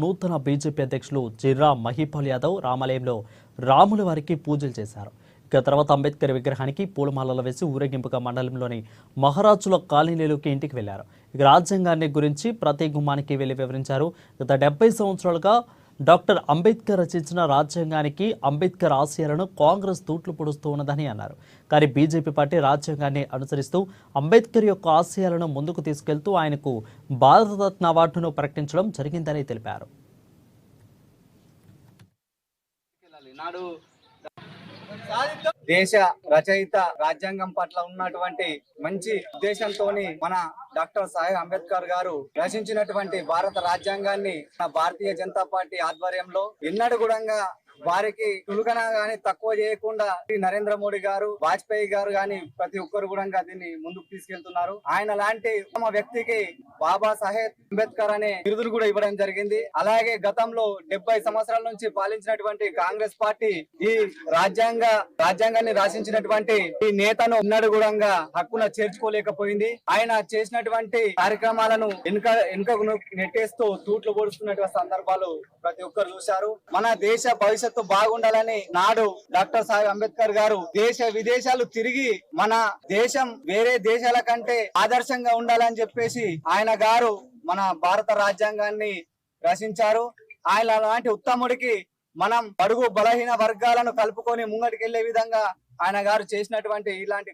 నూతన బీజేపీ అధ్యక్షులు జిర్రా మహిపాల్ యాదవ్ రామాలయంలో రాముల వారికి పూజలు చేశారు. ఇక తర్వాత అంబేద్కర్ విగ్రహానికి పూలమాలలు వేసి ఊరేగింపుగా మండలంలోని మహారాజుల కాలనీలోకి ఇంటికి వెళ్లారు. ఇక రాజ్యాంగాన్ని గురించి ప్రతి గుమ్మానికి వెళ్లి వివరించారు. గత 70 సంవత్సరాలుగా డాక్టర్ అంబేద్కర్ రచించిన రాజ్యాంగానికి అంబేద్కర్ ఆశయాలను కాంగ్రెస్ తూట్లు పొడుస్తూ ఉన్నదని అన్నారు. కానీ బీజేపీ పార్టీ రాజ్యాంగాన్ని అనుసరిస్తూ అంబేద్కర్ యొక్క ఆశయాలను ముందుకు తీసుకెళ్తూ ఆయనకు భారతరత్న అవార్డును ప్రకటించడం జరిగిందని తెలిపారు. దేశ రచయిత రాజ్యాంగం పట్ల ఉన్నటువంటి మంచి ఉద్దేశంతో మన డాక్టర్ సాహెబ్ అంబేద్కర్ గారు రచించినటువంటి భారత రాజ్యాంగాన్ని భారతీయ జనతా పార్టీ ఆధ్వర్యంలో ఎన్నడూ కూడా వారికి చులుకన గాని తక్కువ చేయకుండా నరేంద్ర మోడీ గారు, వాజ్పేయి గారు గాని ప్రతి ఒక్కరు కూడా దీన్ని ముందుకు తీసుకెళ్తున్నారు. ఆయన లాంటి ఉత్తమ వ్యక్తికి బాబా సాహెబ్ అంబేద్కర్ అనే బిరుదును కూడా ఇవ్వడం జరిగింది. అలాగే గతంలో 70 సంవత్సరాల నుంచి పాలించినటువంటి కాంగ్రెస్ పార్టీ ఈ రాజ్యాంగాన్ని రాసించినటువంటి ఈ నేతను ఎన్నడూ కూడా హక్కున చేర్చుకోలేకపోయింది. ఆయన చేసినటువంటి కార్యక్రమాలను వెనుకకు నెట్టేస్తూ తూట్లు పొడుస్తున్నటువంటి సందర్భాలు ప్రతి ఒక్కరు చూశారు. మన దేశ భవిష్యత్తు బాగుండాలని నాడు డాక్టర్ సాహెబ్ అంబేద్కర్ గారు దేశ విదేశాలు తిరిగి మన దేశం వేరే దేశాల కంటే ఆదర్శంగా ఉండాలని చెప్పేసి ఆయన గారు మన భారత రాజ్యాంగాన్ని రచించారు. ఆయన లాంటి ఉత్తముడికి మనం బడుగు బలహీన వర్గాలను కలుపుకొని ముంగటికెళ్లే విధంగా ఆయన గారు చేసినటువంటి ఇలాంటి